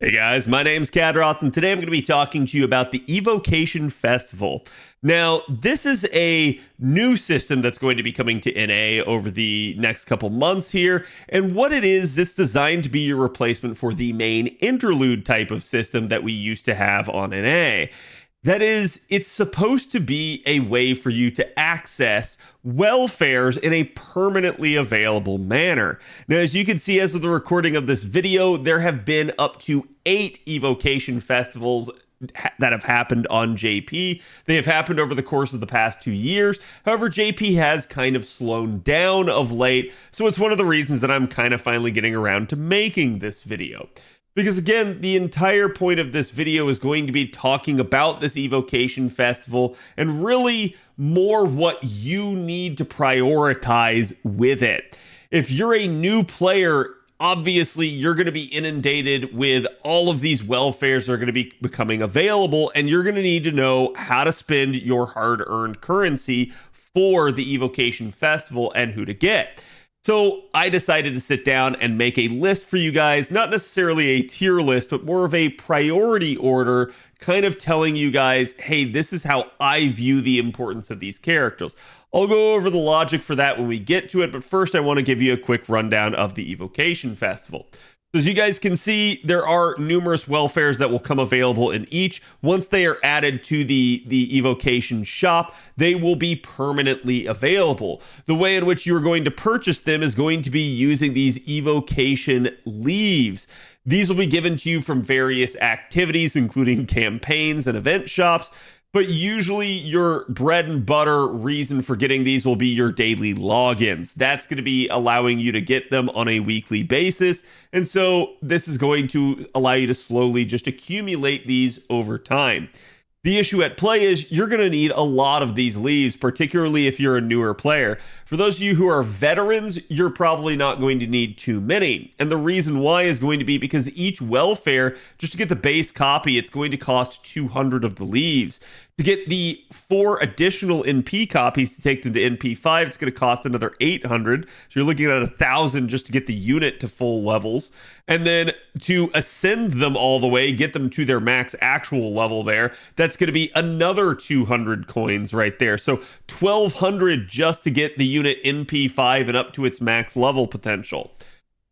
Hey guys, my name's Khadroth, and today I'm going to be talking to you about the Evocation Festival. Now, this is a new system that's going to be coming to NA over the next couple months here, and what it is, it's designed to be your replacement for the main interlude type of system that we used to have on NA. That is, it's supposed to be a way for you to access welfares in a permanently available manner. Now, as you can see, as of the recording of this video, there have been up to 8 evocation festivals that have happened on JP. They have happened over the course of the past 2 years. However, JP has kind of slowed down of late, so it's one of the reasons that I'm kind of finally getting around to making this video. Because again, the entire point of this video is going to be talking about this Evocation Festival and really more what you need to prioritize with it. If you're a new player, obviously you're going to be inundated with all of these welfares that are going to be becoming available, and you're going to need to know how to spend your hard-earned currency for the Evocation Festival and who to get. So I decided to sit down and make a list for you guys, not necessarily a tier list, but more of a priority order, kind of telling you guys, hey, this is how I view the importance of these characters. I'll go over the logic for that when we get to it, but first I want to give you a quick rundown of the Evocation Festival. As you guys can see, there are numerous welfares that will come available in each. Once they are added to the Evocation shop, they will be permanently available. The way in which you're going to purchase them is going to be using these Evocation leaves. These will be given to you from various activities, including campaigns and event shops. But usually your bread and butter reason for getting these will be your daily logins. That's going to be allowing you to get them on a weekly basis. And so this is going to allow you to slowly just accumulate these over time. The issue at play is you're going to need a lot of these leaves, particularly if you're a newer player. For those of you who are veterans, you're probably not going to need too many. And the reason why is going to be because each welfare, just to get the base copy, it's going to cost 200 of the leaves. To get the 4 additional NP copies to take them to NP5, it's going to cost another 800. So you're looking at 1,000 just to get the unit to full levels. And then to ascend them all the way, get them to their max actual level there, that's going to be another 200 coins right there. So 1,200 just to get the unit NP5 and up to its max level potential.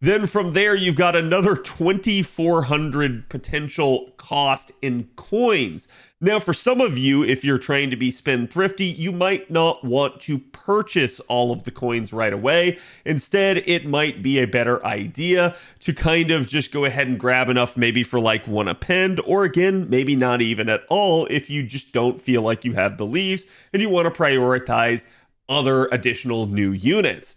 Then from there, you've got another 2,400 potential cost in coins. Now, for some of you, if you're trying to be spend thrifty, you might not want to purchase all of the coins right away. Instead, it might be a better idea to kind of just go ahead and grab enough maybe for like 1 append, or again, maybe not even at all if you just don't feel like you have the leaves and you want to prioritize other additional new units.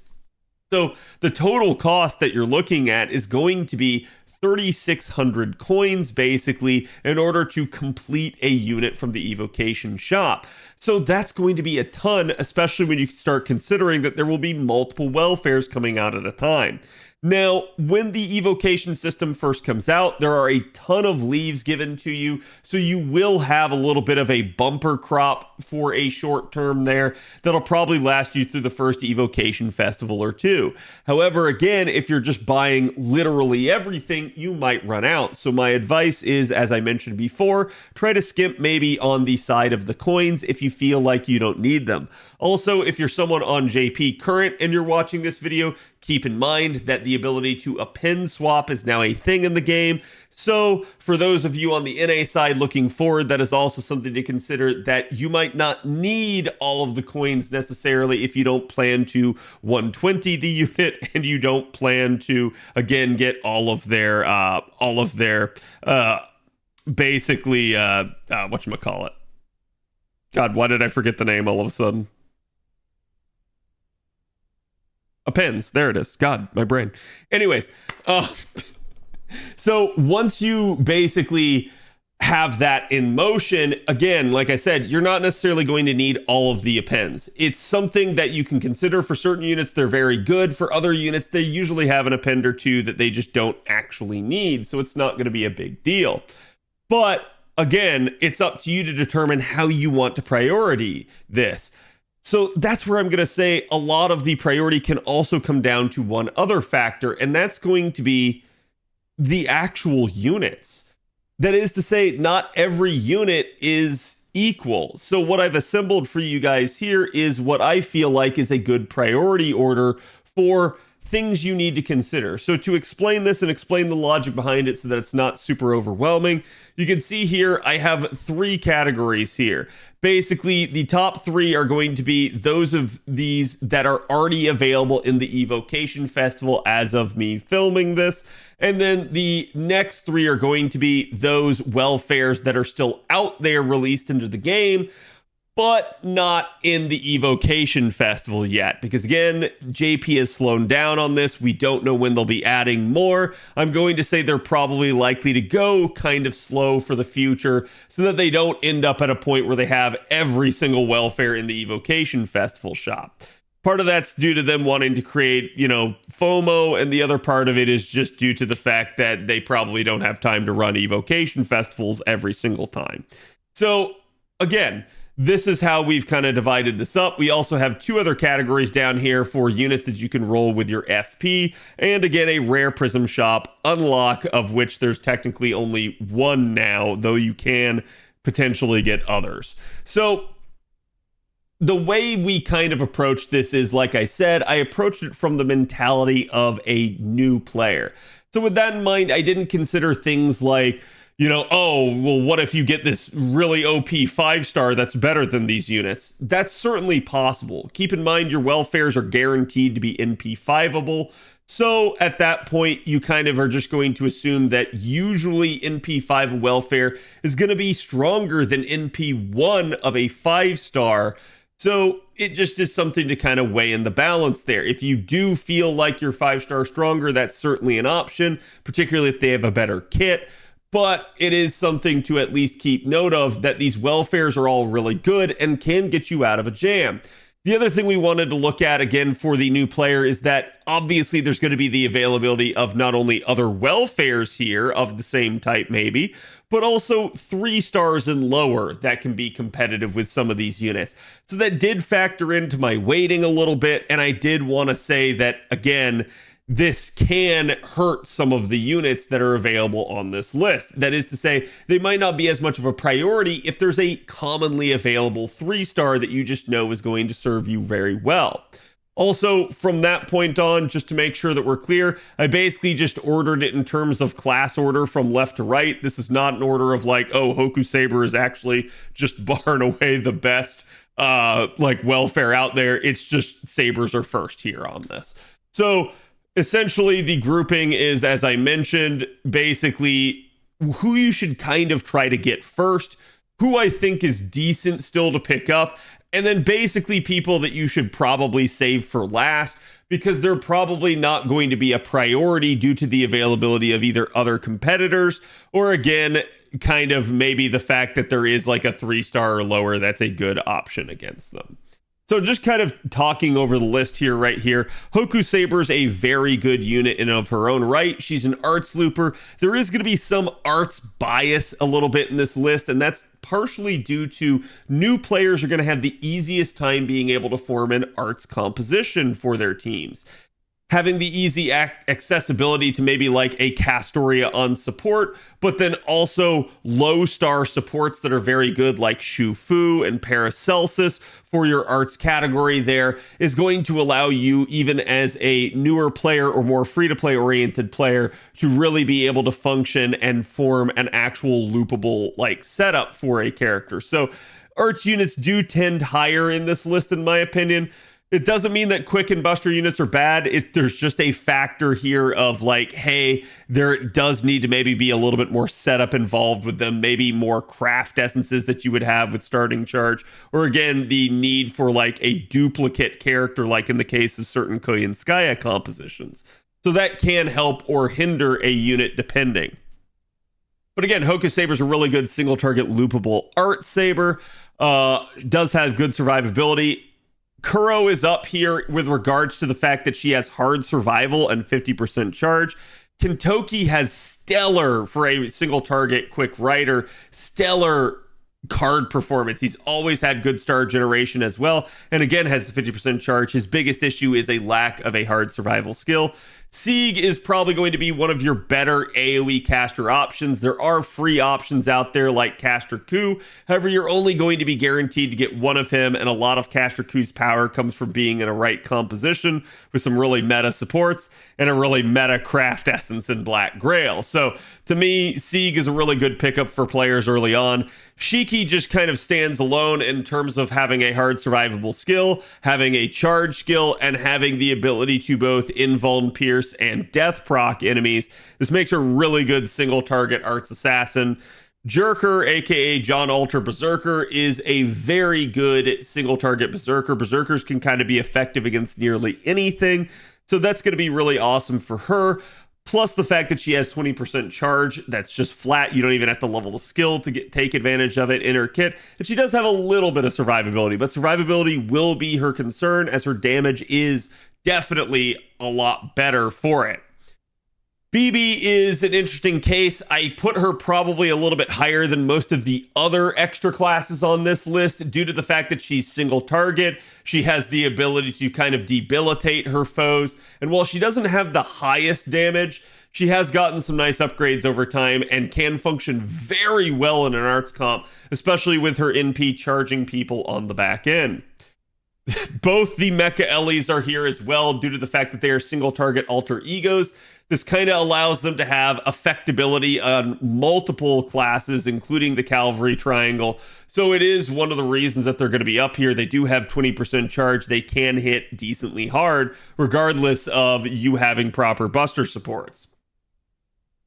So the total cost that you're looking at is going to be 3,600 coins basically in order to complete a unit from the Evocation shop. So that's going to be a ton, especially when you start considering that there will be multiple welfares coming out at a time. Now, when the evocation system first comes out, there are a ton of leaves given to you, so you will have a little bit of a bumper crop for a short term there that'll probably last you through the first evocation festival or two. However, again, if you're just buying literally everything, you might run out. So my advice is, as I mentioned before, try to skimp maybe on the side of the coins if you feel like you don't need them. Also, if you're someone on JP Current and you're watching this video, keep in mind that the ability to append swap is now a thing in the game. So for those of you on the NA side looking forward, that is also something to consider, that you might not need all of the coins necessarily if you don't plan to 120 the unit and you don't plan to, again, get all of their basically, whatchamacallit. God, why did I forget the name all of a sudden? Appends. There it is. God, my brain. Anyways, so once you basically have that in motion, again, like I said, you're not necessarily going to need all of the appends. It's something that you can consider. For certain units, they're very good. For other units, they usually have an append or two that they just don't actually need, so it's not going to be a big deal. But again, it's up to you to determine how you want to priority this. So that's where I'm going to say a lot of the priority can also come down to one other factor, and that's going to be the actual units. That is to say, not every unit is equal. So what I've assembled for you guys here is what I feel like is a good priority order for things you need to consider. So to explain this and explain the logic behind it so that it's not super overwhelming, you can see here I have 3 categories here. Basically, the top 3 are going to be those of these that are already available in the Evocation Festival as of me filming this. And then the next 3 are going to be those welfares that are still out there released into the game, but not in the Evocation Festival yet. Because again, JP has slowed down on this. We don't know when they'll be adding more. I'm going to say they're probably likely to go kind of slow for the future so that they don't end up at a point where they have every single welfare in the Evocation Festival shop. Part of that's due to them wanting to create, FOMO, and the other part of it is just due to the fact that they probably don't have time to run Evocation Festivals every single time. So again, this is how we've kind of divided this up. We also have 2 other categories down here for units that you can roll with your FP, and again, a rare prism shop unlock, of which there's technically only 1 now, though you can potentially get others. So the way we kind of approach this is, like I said, I approached it from the mentality of a new player. So with that in mind, I didn't consider things like, what if you get this really OP 5-star that's better than these units? That's certainly possible. Keep in mind your welfares are guaranteed to be NP5able. So at that point, you kind of are just going to assume that usually NP5 welfare is going to be stronger than NP1 of a 5-star. So it just is something to kind of weigh in the balance there. If you do feel like you're 5-star stronger, that's certainly an option, particularly if they have a better kit. But it is something to at least keep note of, that these welfares are all really good and can get you out of a jam. The other thing we wanted to look at again for the new player is that obviously there's going to be the availability of not only other welfares here of the same type maybe, but also 3 stars and lower that can be competitive with some of these units. So that did factor into my weighting a little bit, and I did want to say that, again, this can hurt some of the units that are available on this list. That is to say, they might not be as much of a priority if there's a commonly available 3-star that you just know is going to serve you very well. Also, from that point on, just to make sure that we're clear, I basically just ordered it in terms of class order from left to right. This is not an order of like, oh, Hoku Saber is actually just bar and away the best welfare out there. It's just Sabers are first here on this. So essentially, the grouping is, as I mentioned, basically who you should kind of try to get first, who I think is decent still to pick up, and then basically people that you should probably save for last because they're probably not going to be a priority due to the availability of either other competitors or, again, kind of maybe the fact that there is like a 3-star or lower that's a good option against them. So just kind of talking over the list here, right here, Hoku Saber's a very good unit in of her own right. She's an arts looper. There is going to be some arts bias a little bit in this list, and that's partially due to new players are going to have the easiest time being able to form an arts composition for their teams. Having the easy accessibility to maybe like a Castoria on support, but then also low star supports that are very good like Shufu and Paracelsus for your arts category there is going to allow you, even as a newer player or more free-to-play oriented player, to really be able to function and form an actual loopable like setup for a character. So arts units do tend higher in this list in my opinion. It doesn't mean that quick and buster units are bad. There's just a factor here of like, hey, there does need to maybe be a little bit more setup involved with them, maybe more craft essences that you would have with starting charge, or again, the need for like a duplicate character, like in the case of certain Koyanskaya compositions. So that can help or hinder a unit depending. But again, Hoku Saber's a really good single target loopable art saber, does have good survivability. Kuro is up here with regards to the fact that she has hard survival and 50% charge. Kentoki has stellar, for a single target quick writer, stellar card performance. He's always had good star generation as well, and again has the 50% charge. His biggest issue is a lack of a hard survival skill. Sieg is probably going to be one of your better AoE caster options. There are free options out there like Caster Coup. However, you're only going to be guaranteed to get one of him, and a lot of Caster Coup's power comes from being in a right composition with some really meta supports and a really meta craft essence in Black Grail. So to me, Sieg is a really good pickup for players early on. Shiki just kind of stands alone in terms of having a hard survivable skill, having a charge skill, and having the ability to both invuln, pierce, and death proc enemies. This makes her a really good single target arts assassin. Jerker, aka John Alter Berserker, is a very good single target berserker. Berserkers can kind of be effective against nearly anything, so that's going to be really awesome for her. Plus the fact that she has 20% charge, that's just flat. You don't even have to level the skill to take advantage of it in her kit. And she does have a little bit of survivability, but survivability will be her concern as her damage is definitely a lot better for it. BB is an interesting case. I put her probably a little bit higher than most of the other extra classes on this list due to the fact that she's single target. She has the ability to kind of debilitate her foes. And while she doesn't have the highest damage, she has gotten some nice upgrades over time and can function very well in an arts comp, especially with her NP charging people on the back end. Both the Mecha Ellies are here as well due to the fact that they are single target alter egos. This kind of allows them to have effectability on multiple classes, including the Cavalry Triangle. So it is one of the reasons that they're going to be up here. They do have 20% charge. They can hit decently hard, regardless of you having proper buster supports.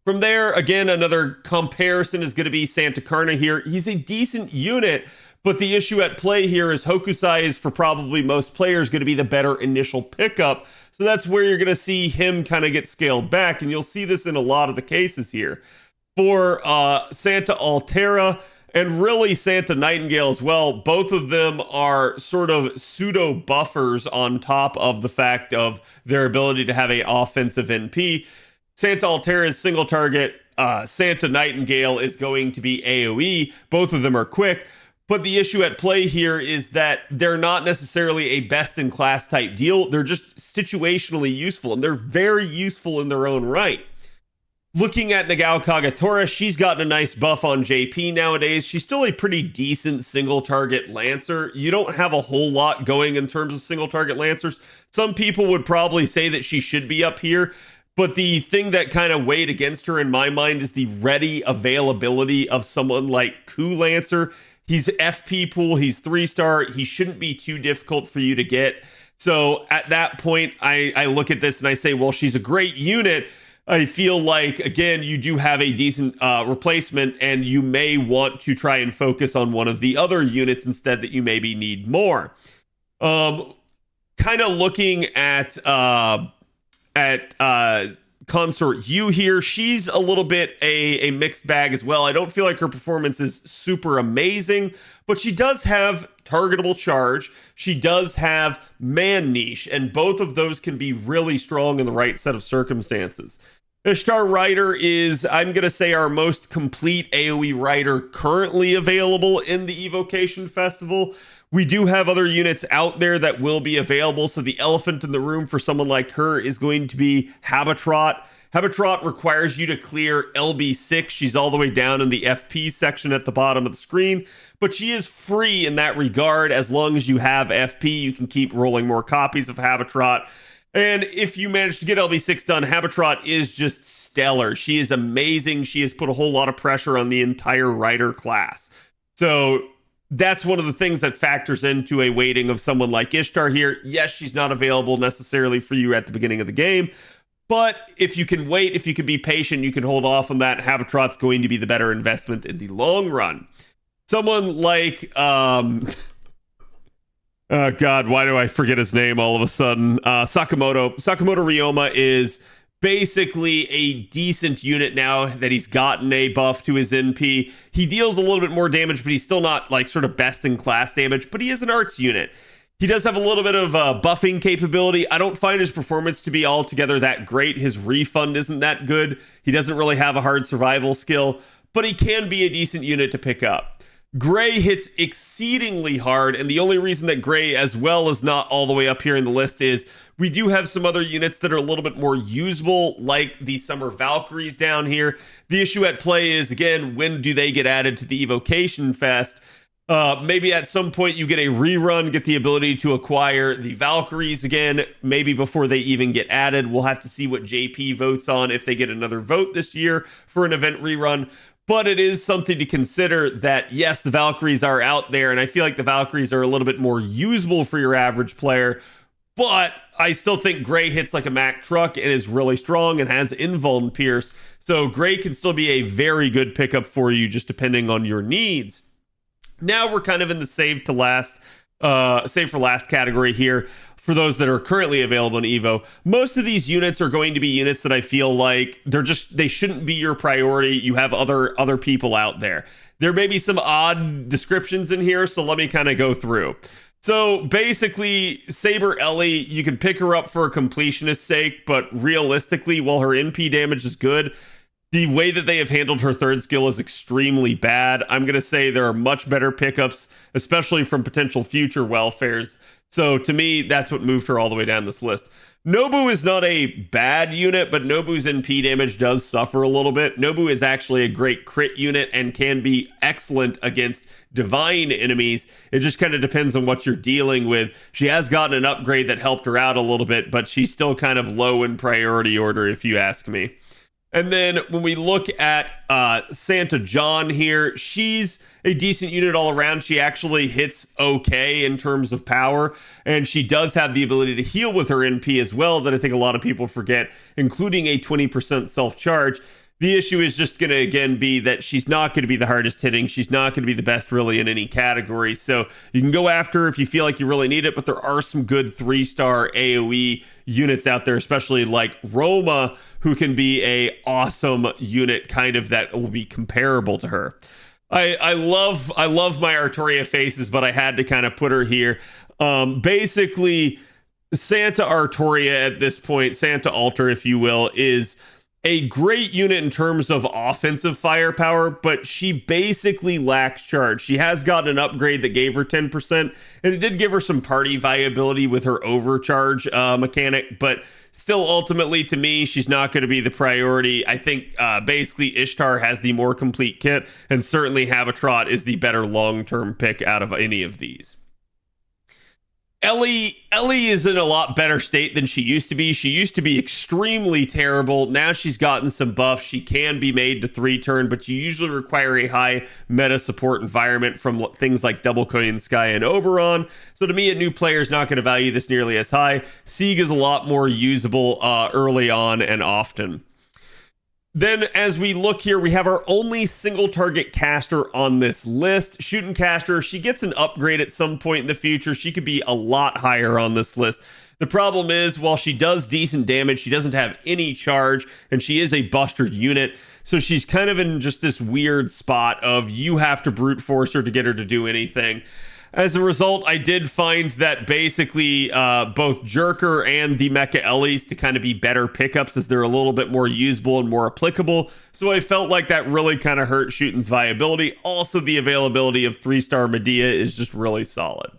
From there, again, another comparison is going to be Santa Carna here. He's a decent unit, but the issue at play here is Hokusai is, for probably most players, going to be the better initial pickup. So that's where you're going to see him kind of get scaled back, and you'll see this in a lot of the cases here. For Santa Altera and really Santa Nightingale as well, both of them are sort of pseudo buffers on top of the fact of their ability to have an offensive NP. Santa Altera is single target. Santa Nightingale is going to be AoE. Both of them are quick. But the issue at play here is that they're not necessarily a best-in-class type deal. They're just situationally useful, and they're very useful in their own right. Looking at Nagao Kagetora, she's gotten a nice buff on JP nowadays. She's still a pretty decent single-target Lancer. You don't have a whole lot going in terms of single-target Lancers. Some people would probably say that she should be up here, but the thing that kind of weighed against her in my mind is the ready availability of someone like Ku Lancer. He's FP pool, he's 3-star, he shouldn't be too difficult for you to get. So at that point, I look at this and I say, well, she's a great unit. I feel like, again, you do have a decent replacement, and you may want to try and focus on one of the other units instead that you maybe need more. Kind of looking at Consort U here, she's a little bit a mixed bag as well. I don't feel like her performance is super amazing, but she does have targetable charge. She does have man niche, and both of those can be really strong in the right set of circumstances. Ishtar Rider is, I'm going to say, our most complete AoE Rider currently available in the Evocation Festival. We do have other units out there that will be available, so the elephant in the room for someone like her is going to be Habitrot. Habitrot requires you to clear LB6. She's all the way down in the FP section at the bottom of the screen, but she is free in that regard. As long as you have FP, you can keep rolling more copies of Habitrot. And if you manage to get LB6 done, Habitrot is just stellar. She is amazing. She has put a whole lot of pressure on the entire Rider class. So that's one of the things that factors into a weighting of someone like Ishtar here. Yes, she's not available necessarily for you at the beginning of the game, but if you can wait, if you can be patient, you can hold off on that. Habitrot's going to be the better investment in the long run. Someone like, oh God, why do I forget his name all of a sudden? Sakamoto Ryoma is basically a decent unit now that he's gotten a buff to his NP. He deals a little bit more damage, but he's still not like sort of best in class damage, but he is an arts unit. He does have a little bit of buffing capability. I don't find his performance to be altogether that great. His refund isn't that good. He doesn't really have a hard survival skill, but he can be a decent unit to pick up. Gray hits exceedingly hard, and the only reason that Gray as well is not all the way up here in the list is we do have some other units that are a little bit more usable, like the Summer Valkyries down here. The issue at play is, again, when do they get added to the Evocation Fest? Maybe at some point you get a rerun, get the ability to acquire the Valkyries again, maybe before they even get added. We'll have to see what JP votes on if they get another vote this year for an event rerun. But it is something to consider that, yes, the Valkyries are out there, and I feel like the Valkyries are a little bit more usable for your average player, but I still think Gray hits like a Mack truck and is really strong and has invuln pierce, so Gray can still be a very good pickup for you, just depending on your needs. Now we're kind of in the save for last category here. For those that are currently available in Evo, most of these units are going to be units that I feel like they shouldn't be your priority. You have other people out there. There may be some odd descriptions in here, so let me kind of go through. So basically, Saber Ellie, you can pick her up for a completionist's sake, but realistically, while her NP damage is good, the way that they have handled her third skill is extremely bad. I'm going to say there are much better pickups, especially from potential future welfares. So to me, that's what moved her all the way down this list. Nobu is not a bad unit, but Nobu's NP damage does suffer a little bit. Nobu is actually a great crit unit and can be excellent against divine enemies. It just kind of depends on what you're dealing with. She has gotten an upgrade that helped her out a little bit, but she's still kind of low in priority order, if you ask me. And then when we look at Santa John here, she's a decent unit all around. She actually hits okay in terms of power, and she does have the ability to heal with her NP as well, that I think a lot of people forget, including a 20% self-charge. The issue is just going to, again, be that she's not going to be the hardest hitting. She's not going to be the best, really, in any category. So you can go after her if you feel like you really need it, but there are some good 3-star AoE units out there, especially like Roma, who can be a awesome unit, kind of, that will be comparable to her. I love my Artoria faces, but I had to kind of put her here. Basically, Santa Artoria at this point, Santa Altar, if you will, is a great unit in terms of offensive firepower, but she basically lacks charge. She has gotten an upgrade that gave her 10%, and it did give her some party viability with her overcharge mechanic, but still, ultimately, to me, she's not going to be the priority. I think basically Ishtar has the more complete kit, and certainly Habitrot is the better long-term pick out of any of these. Ellie is in a lot better state than she used to be. She used to be extremely terrible. Now she's gotten some buffs. She can be made to 3-turn, but you usually require a high meta support environment from things like Double Coin Sky and Oberon. So to me, a new player is not going to value this nearly as high. Sieg is a lot more usable early on and often. Then as we look here, we have our only single target caster on this list. Shooting caster, she gets an upgrade at some point in the future. She could be a lot higher on this list. The problem is, while she does decent damage, she doesn't have any charge, and she is a buster unit. So she's kind of in just this weird spot of you have to brute force her to get her to do anything. As a result, I did find that basically both Jerker and the Mecha Ellies to kind of be better pickups, as they're a little bit more usable and more applicable. So I felt like that really kind of hurt Shootin's viability. Also, the availability of 3-star Medea is just really solid.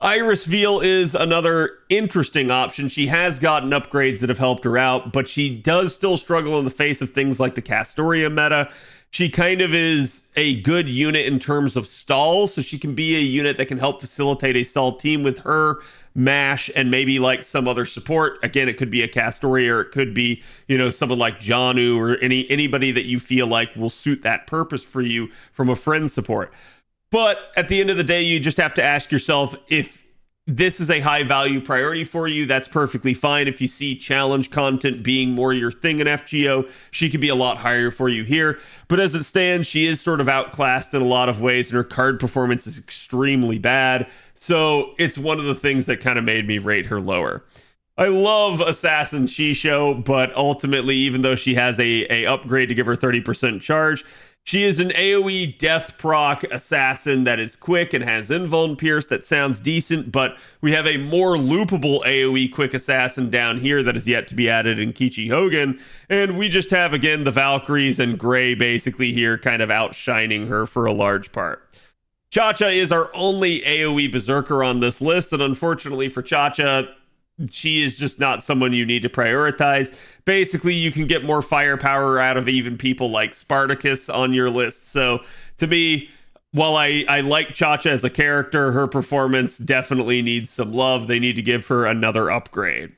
Iris Veil is another interesting option. She has gotten upgrades that have helped her out, but she does still struggle in the face of things like the Castoria meta. She kind of is a good unit in terms of stall, so she can be a unit that can help facilitate a stall team with her, Mash, and maybe like some other support. Again, it could be a Castoria, or it could be, someone like Janu, or anybody that you feel like will suit that purpose for you from a friend support. But at the end of the day, you just have to ask yourself, if this is a high value priority for you, that's perfectly fine. If you see challenge content being more your thing in FGO, she could be a lot higher for you here. But as it stands, she is sort of outclassed in a lot of ways, and her card performance is extremely bad. So it's one of the things that kind of made me rate her lower. I love Assassin Shisho, but ultimately, even though she has a upgrade to give her 30% charge, She is an AoE death proc assassin that is quick and has invuln pierce. That sounds decent, but we have a more loopable AoE quick assassin down here that is yet to be added in Kichi Hogan. And we just have, again, the Valkyries and Gray basically here kind of outshining her for a large part. Cha-Cha is our only AoE berserker on this list, and unfortunately for Cha-Cha, she is just not someone you need to prioritize. Basically, you can get more firepower out of even people like Spartacus on your list. So to me, while I like Cha-Cha as a character, her performance definitely needs some love. They need to give her another upgrade.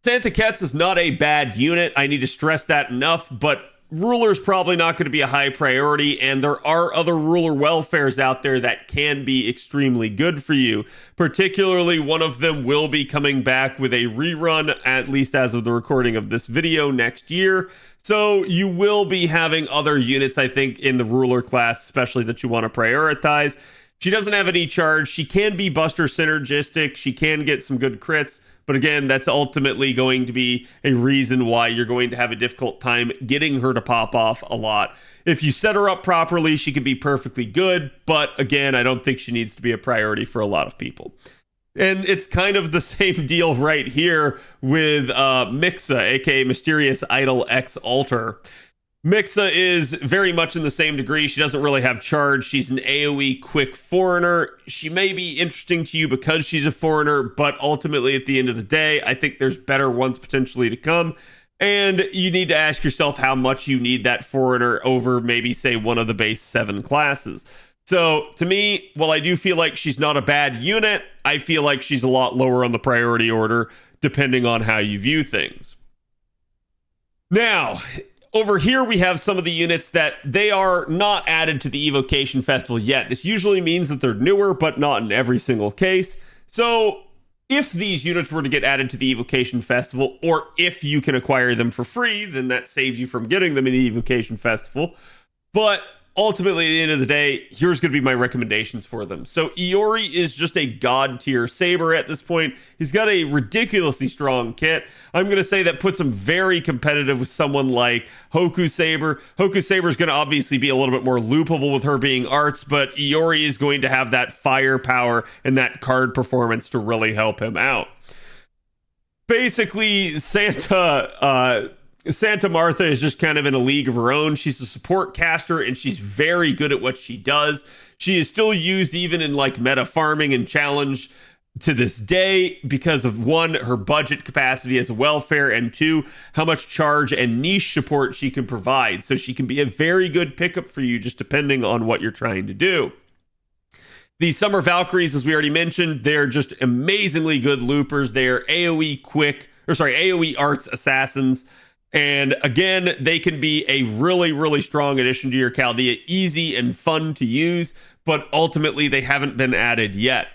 Santa Ketz is not a bad unit. I need to stress that enough, but Ruler's probably not going to be a high priority, and there are other ruler welfares out there that can be extremely good for you. Particularly, one of them will be coming back with a rerun, at least as of the recording of this video, next year. So you will be having other units, I think, in the ruler class, especially that you want to prioritize. She doesn't have any charge. She can be Buster synergistic. She can get some good crits. But again, that's ultimately going to be a reason why you're going to have a difficult time getting her to pop off a lot. If you set her up properly, she can be perfectly good. But again, I don't think she needs to be a priority for a lot of people. And it's kind of the same deal right here with Mixa, aka Mysterious Idol X Alter. Mixa is very much in the same degree. She doesn't really have charge. She's an AoE quick foreigner. She may be interesting to you because she's a foreigner, but ultimately at the end of the day, I think there's better ones potentially to come. And you need to ask yourself how much you need that foreigner over maybe, say, one of the base 7 classes. So to me, while I do feel like she's not a bad unit, I feel like she's a lot lower on the priority order, depending on how you view things. Now, over here, we have some of the units that they are not added to the Evocation Festival yet. This usually means that they're newer, but not in every single case. So if these units were to get added to the Evocation Festival, or if you can acquire them for free, then that saves you from getting them in the Evocation Festival. But ultimately, at the end of the day, here's going to be my recommendations for them. So Iori is just a god tier saber at this point. He's got a ridiculously strong kit. I'm going to say that puts him very competitive with someone like Hoku Saber. Hoku Saber is going to obviously be a little bit more loopable with her being arts, but Iori is going to have that firepower and that card performance to really help him out. Basically, Santa Martha is just kind of in a league of her own. She's a support caster, and she's very good at what she does. She is still used even in like meta farming and challenge to this day because of, one, her budget capacity as a welfare, and two, how much charge and niche support she can provide. So she can be a very good pickup for you just depending on what you're trying to do. The Summer Valkyries, as we already mentioned, they're just amazingly good loopers. They're AoE arts assassins. And again, they can be a really, really strong addition to your Chaldea, easy and fun to use, but ultimately they haven't been added yet.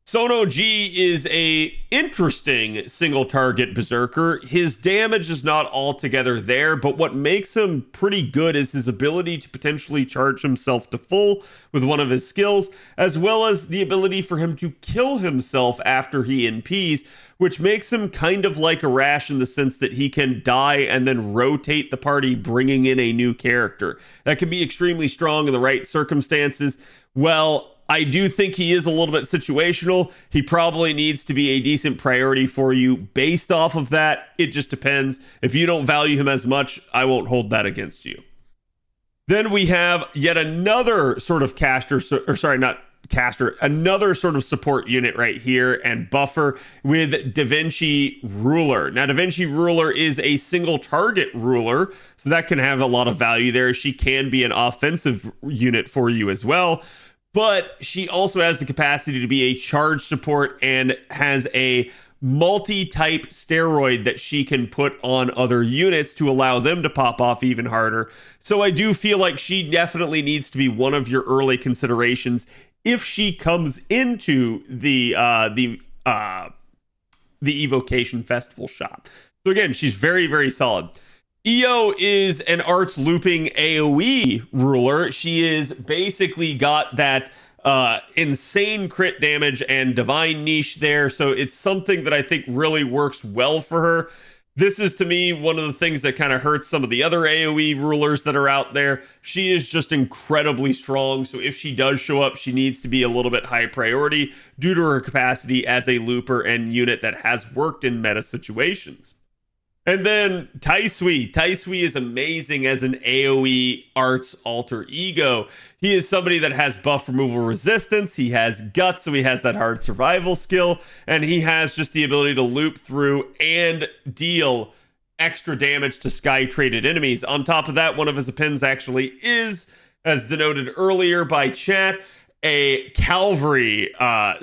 Sono G is a interesting single target berserker. His damage is not altogether there, but what makes him pretty good is his ability to potentially charge himself to full with one of his skills, as well as the ability for him to kill himself after he NPs, which makes him kind of like a Rash in the sense that he can die and then rotate the party, bringing in a new character. That can be extremely strong in the right circumstances. Well, I do think he is a little bit situational. He probably needs to be a decent priority for you based off of that. It just depends. If you don't value him as much, I won't hold that against you. Then we have yet another sort of another sort of support unit right here and buffer with Da Vinci Ruler. Now, Da Vinci Ruler is a single target ruler, so that can have a lot of value there. She can be an offensive unit for you as well. But she also has the capacity to be a charge support and has a multi-type steroid that she can put on other units to allow them to pop off even harder. So I do feel like she definitely needs to be one of your early considerations if she comes into the Evocation Festival shop. So again, she's very, very solid. Io is an arts looping AoE ruler. She is basically got that insane crit damage and divine niche there. So it's something that I think really works well for her. This is, to me, one of the things that kind of hurts some of the other AoE rulers that are out there. She is just incredibly strong, so if she does show up, she needs to be a little bit high priority due to her capacity as a looper and unit that has worked in meta situations. And then Taisui. Taisui is amazing as an AoE arts alter ego. He is somebody that has buff removal resistance. He has guts, so he has that hard survival skill. And he has just the ability to loop through and deal extra damage to sky traded enemies. On top of that, one of his appends actually is, as denoted earlier by chat, a Calvary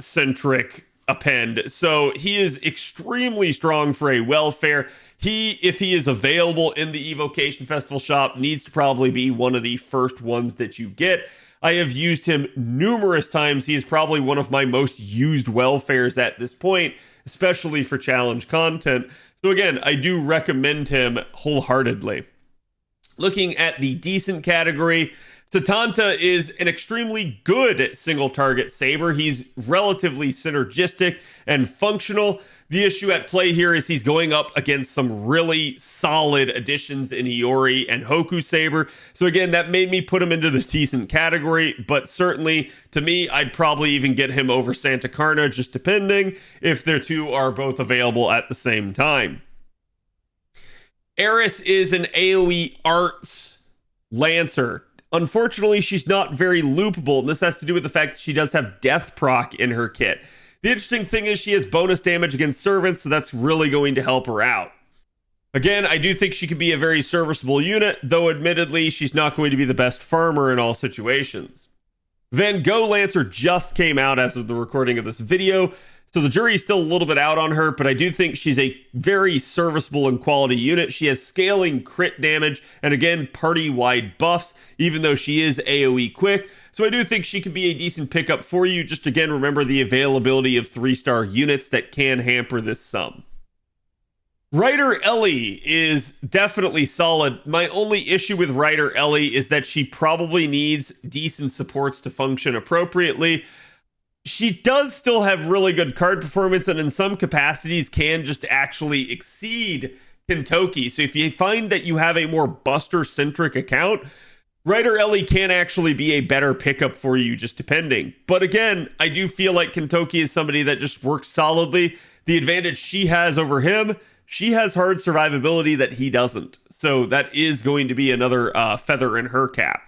centric append. So he is extremely strong for a welfare. He, if he is available in the Evocation Festival shop, needs to probably be one of the first ones that you get. I have used him numerous times. He is probably one of my most used welfares at this point, especially for challenge content. So again, I do recommend him wholeheartedly. Looking at the decent category, Satanta is an extremely good single target saber. He's relatively synergistic and functional. The issue at play here is he's going up against some really solid additions in Iori and Hoku Saber. So again, that made me put him into the decent category, but certainly to me, I'd probably even get him over Santa Carna, just depending if their two are both available at the same time. Eris is an AoE arts lancer. Unfortunately, she's not very loopable, and this has to do with the fact that she does have death proc in her kit. The interesting thing is she has bonus damage against servants, so that's really going to help her out. Again, I do think she could be a very serviceable unit, though admittedly, she's not going to be the best farmer in all situations. Van Gogh Lancer just came out as of the recording of this video, so the jury's still a little bit out on her, but I do think she's a very serviceable and quality unit. She has scaling crit damage, and again, party-wide buffs, even though she is AoE quick. So I do think she could be a decent pickup for you. Just again, remember the availability of 3-star units that can hamper this sum. Ryder Ellie is definitely solid. My only issue with Ryder Ellie is that she probably needs decent supports to function appropriately. She does still have really good card performance, and in some capacities can just actually exceed Kentoki. So if you find that you have a more buster-centric account, Ryder Ellie can actually be a better pickup for you, just depending. But again, I do feel like Kentoki is somebody that just works solidly. The advantage she has over him, she has hard survivability that he doesn't. So that is going to be another feather in her cap.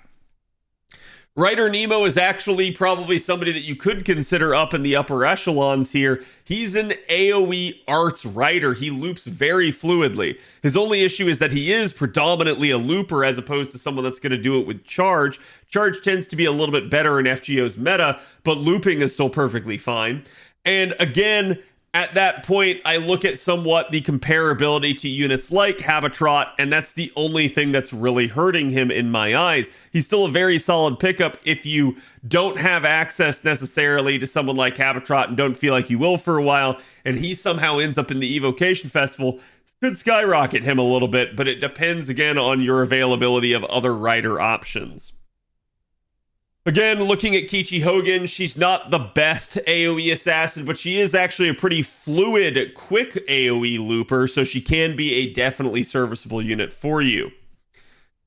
Ryder Nemo is actually probably somebody that you could consider up in the upper echelons here. He's an AoE arts rider. He loops very fluidly. His only issue is that he is predominantly a looper as opposed to someone that's going to do it with charge. Charge tends to be a little bit better in FGO's meta, but looping is still perfectly fine. And again, at that point, I look at somewhat the comparability to units like Khadroth, and that's the only thing that's really hurting him in my eyes. He's still a very solid pickup if you don't have access necessarily to someone like Khadroth and don't feel like you will for a while, and he somehow ends up in the Evocation Festival. Could skyrocket him a little bit, but it depends again on your availability of other rider options. Again, looking at Kichi Hogan, she's not the best AoE assassin, but she is actually a pretty fluid, quick AoE looper, so she can be a definitely serviceable unit for you.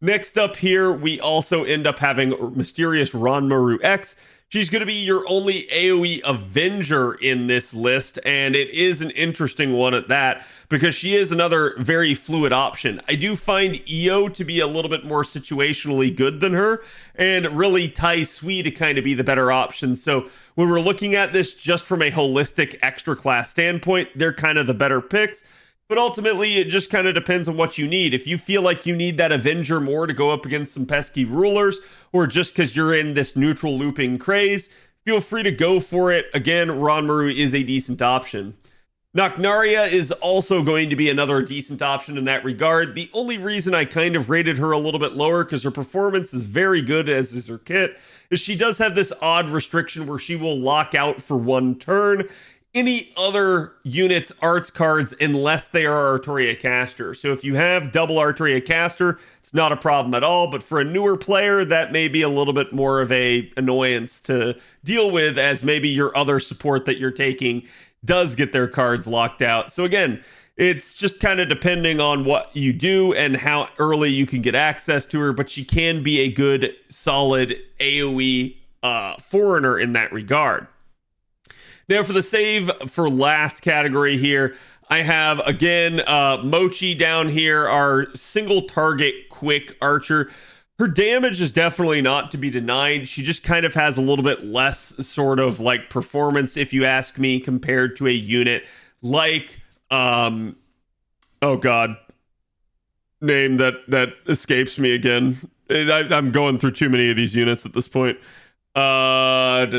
Next up here, we also end up having Mysterious Ranmaru X. She's going to be your only AoE Avenger in this list, and it is an interesting one at that, because she is another very fluid option. I do find Io to be a little bit more situationally good than her, and really Taisui to kind of be the better option. So when we're looking at this just from a holistic extra class standpoint, they're kind of the better picks. But ultimately, it just kind of depends on what you need. If you feel like you need that Avenger more to go up against some pesky rulers, or just because you're in this neutral looping craze, feel free to go for it. Again, Ranmaru is a decent option. Naknaria is also going to be another decent option in that regard. The only reason I kind of rated her a little bit lower, because her performance is very good, as is her kit, is she does have this odd restriction where she will lock out for one turn any other unit's arts cards unless they are Artoria Caster. So if you have double Artoria Caster, it's not a problem at all, but for a newer player, that may be a little bit more of a annoyance to deal with, as maybe your other support that you're taking does get their cards locked out. So again, It's just kind of depending on what you do and how early you can get access to her, but she can be a good, solid AoE foreigner in that regard. Now, for the save for last category here, I have, again, Mochi down here, our single target quick archer. Her damage is definitely not to be denied. She just kind of has a little bit less sort of like performance, if you ask me, compared to a unit like, oh God, name that escapes me again. I'm going through too many of these units at this point. Kuro.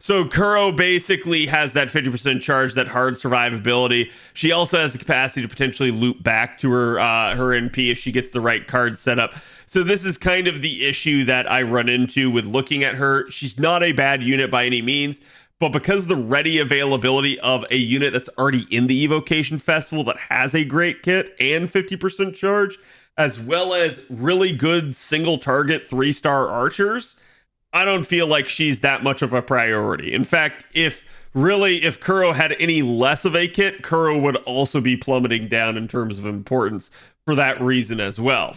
So Kuro basically has that 50% charge, that hard survivability. She also has the capacity to potentially loop back to her NP if she gets the right card set up. So this is kind of the issue that I run into with looking at her. She's not a bad unit by any means, but because the ready availability of a unit that's already in the Evocation Festival that has a great kit and 50% charge, as well as really good single target 3-star archers, I don't feel like she's that much of a priority. In fact, if Kuro had any less of a kit, Kuro would also be plummeting down in terms of importance for that reason as well.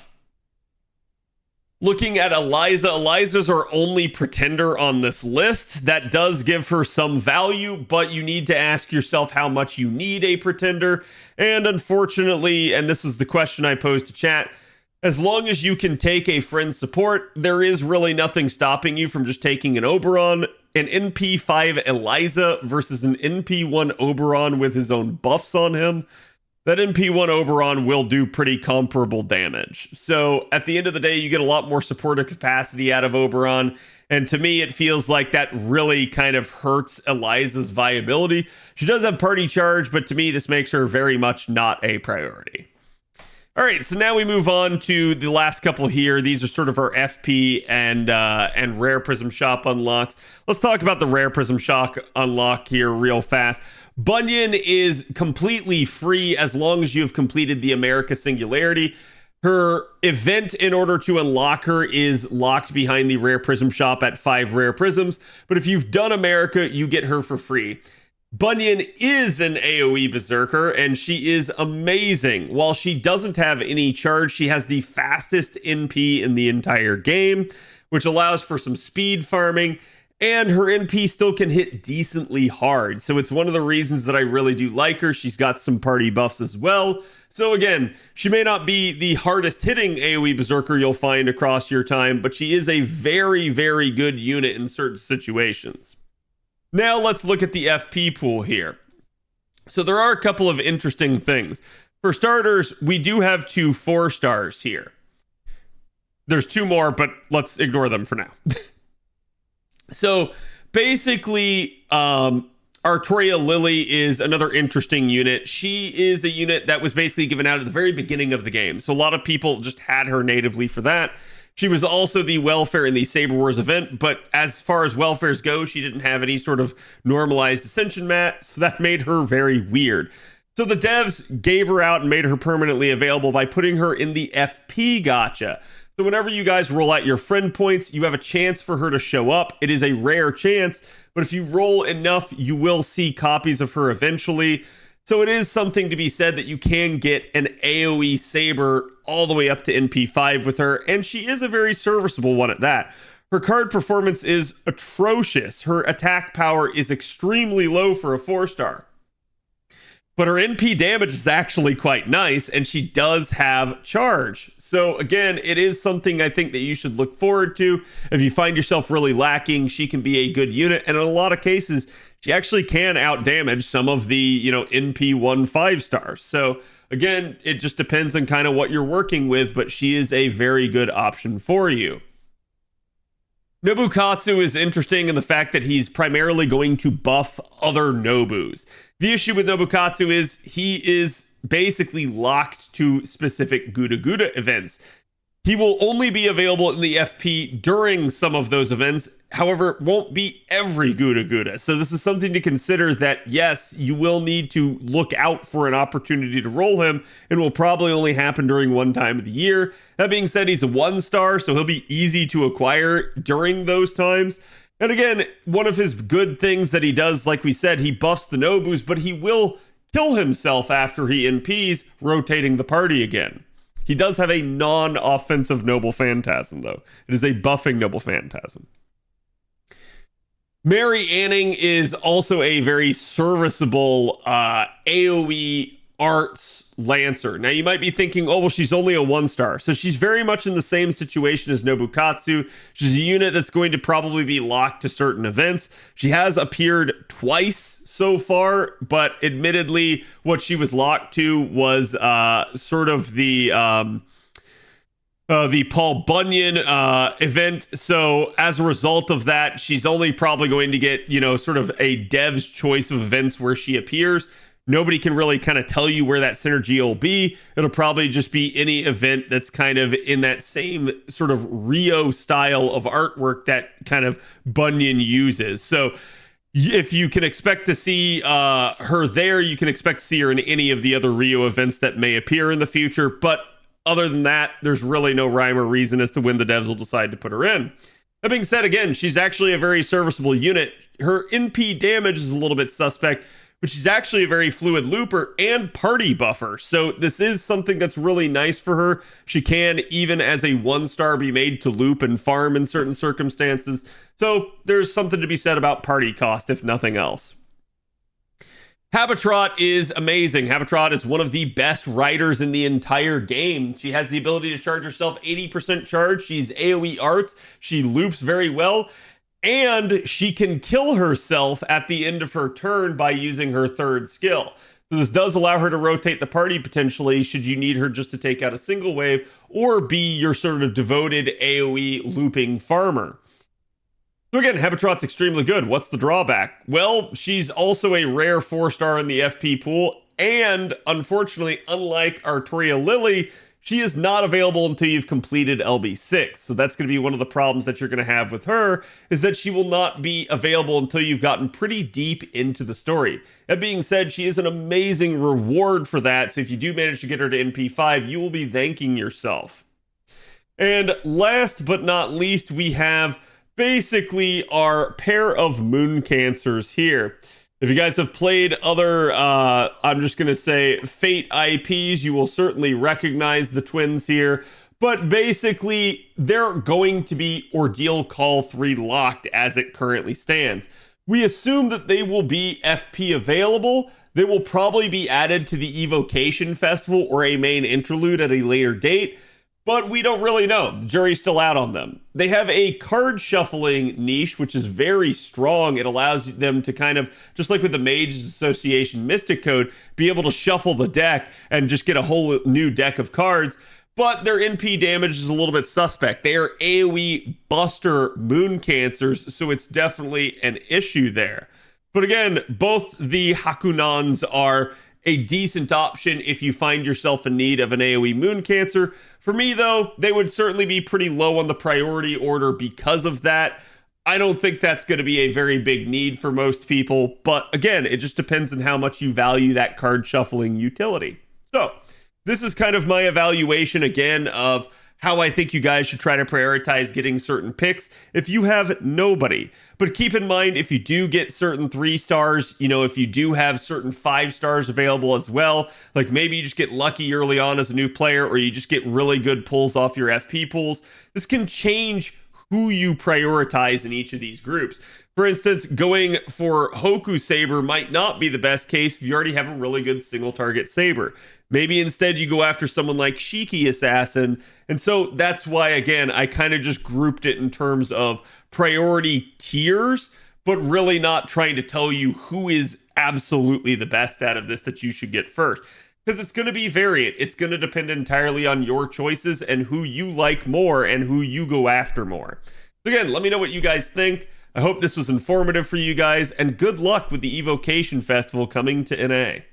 Looking at Eliza's our only pretender on this list. That does give her some value, but you need to ask yourself how much you need a pretender. And unfortunately, and this is the question I posed to chat, as long as you can take a friend support, there is really nothing stopping you from just taking an Oberon, an NP5 Eliza versus an NP1 Oberon with his own buffs on him. That NP1 Oberon will do pretty comparable damage. So at the end of the day, you get a lot more supportive capacity out of Oberon. And to me, it feels like that really kind of hurts Eliza's viability. She does have party charge, but to me, this makes her very much not a priority. All right, so now we move on to the last couple here. These are sort of our FP and rare Prism Shop unlocks. Let's talk about the rare Prism Shop unlock here real fast. Bunyan is completely free as long as you have completed the America Singularity. Her event in order to unlock her is locked behind the rare Prism Shop at 5 rare prisms, but if you've done America, you get her for free. Bunyan is an AoE berserker, and she is amazing. While she doesn't have any charge, she has the fastest NP in the entire game, which allows for some speed farming, and her NP still can hit decently hard. So it's one of the reasons that I really do like her. She's got some party buffs as well. So again, she may not be the hardest hitting AoE berserker you'll find across your time, but she is a very, very good unit in certain situations. Now let's look at the FP pool here. So there are a couple of interesting things. For starters, we do have 2 4-stars here. There's 2 more, but let's ignore them for now. So basically, Artoria Lily is another interesting unit. She is a unit that was basically given out at the very beginning of the game. So a lot of people just had her natively for that. She was also the welfare in the Saber Wars event, but as far as welfares go, she didn't have any sort of normalized ascension mat, so that made her very weird. So the devs gave her out and made her permanently available by putting her in the FP gacha. So whenever you guys roll out your friend points, you have a chance for her to show up. It is a rare chance, but if you roll enough, you will see copies of her eventually. So it is something to be said that you can get an AoE Saber all the way up to NP5 with her, and she is a very serviceable one at that. Her card performance is atrocious. Her attack power is extremely low for a 4-star. But her NP damage is actually quite nice, and she does have charge. So again, it is something I think that you should look forward to. If you find yourself really lacking, she can be a good unit, and in a lot of cases, she actually can outdamage some of the, NP1 5-stars. So again, it just depends on kind of what you're working with, but she is a very good option for you. Nobukatsu is interesting in the fact that he's primarily going to buff other Nobus. The issue with Nobukatsu is he is basically locked to specific Guda Guda events. He will only be available in the FP during some of those events. However, it won't be every Guda Guda. So this is something to consider that, yes, you will need to look out for an opportunity to roll him. It will probably only happen during one time of the year. That being said, he's a 1-star, so he'll be easy to acquire during those times. And again, one of his good things that he does, like we said, he buffs the Nobus, but he will kill himself after he NPs, rotating the party again. He does have a non-offensive Noble Phantasm, though. It is a buffing Noble Phantasm. Mary Anning is also a very serviceable AoE arts Lancer. Now, you might be thinking, oh, well, she's only a 1-star. So she's very much in the same situation as Nobukatsu. She's a unit that's going to probably be locked to certain events. She has appeared twice so far, but admittedly, what she was locked to was sort of the Paul Bunyan event. So as a result of that, she's only probably going to get, sort of a dev's choice of events where she appears. Nobody can really kind of tell you where that synergy will be. It'll probably just be any event that's kind of in that same sort of Rio style of artwork that kind of Bunyan uses. So if you can expect to see her there, you can expect to see her in any of the other Rio events that may appear in the future. But other than that, there's really no rhyme or reason as to when the devs will decide to put her in. That being said, again, she's actually a very serviceable unit. Her NP damage is a little bit suspect, but she's actually a very fluid looper and party buffer. So this is something that's really nice for her. She can, even as a 1-star, be made to loop and farm in certain circumstances. So there's something to be said about party cost, if nothing else. Khadroth is amazing. Khadroth is one of the best riders in the entire game. She has the ability to charge herself 80% charge. She's AoE arts. She loops very well. And she can kill herself at the end of her turn by using her 3rd skill. So this does allow her to rotate the party potentially, should you need her just to take out a single wave or be your sort of devoted AoE looping farmer. So again, Khadroth's extremely good. What's the drawback? Well, she's also a rare 4-star in the FP pool, and unfortunately, unlike Artoria Lily, she is not available until you've completed LB6. So that's going to be one of the problems that you're going to have with her, is that she will not be available until you've gotten pretty deep into the story. That being said, she is an amazing reward for that. So if you do manage to get her to NP5, you will be thanking yourself. And last but not least, we have basically our pair of moon cancers here. If you guys have played other, I'm just going to say Fate IPs, you will certainly recognize the twins here. But basically, they're going to be Ordeal Call 3 locked as it currently stands. We assume that they will be FP available. They will probably be added to the Evocation Festival or a main interlude at a later date. But we don't really know. The jury's still out on them. They have a card shuffling niche, which is very strong. It allows them to kind of, just like with the Mages Association Mystic Code, be able to shuffle the deck and just get a whole new deck of cards. But their NP damage is a little bit suspect. They are AoE Buster Moon Cancers, so it's definitely an issue there. But again, both the Hakunans are a decent option if you find yourself in need of an AoE Moon Cancer. For me, though, they would certainly be pretty low on the priority order because of that. I don't think that's going to be a very big need for most people. But again, it just depends on how much you value that card shuffling utility. So this is kind of my evaluation again of how I think you guys should try to prioritize getting certain picks if you have nobody. But keep in mind, if you do get certain 3-stars, if you do have certain 5-stars available as well, like maybe you just get lucky early on as a new player, or you just get really good pulls off your FP pools, this can change who you prioritize in each of these groups. For instance, going for Hoku Saber might not be the best case if you already have a really good single target Saber. Maybe instead you go after someone like Shiki Assassin. And so that's why, again, I kind of just grouped it in terms of priority tiers, but really not trying to tell you who is absolutely the best out of this that you should get first. Because it's going to be variant. It's going to depend entirely on your choices and who you like more and who you go after more. So again, let me know what you guys think. I hope this was informative for you guys, and good luck with the Evocation Festival coming to NA.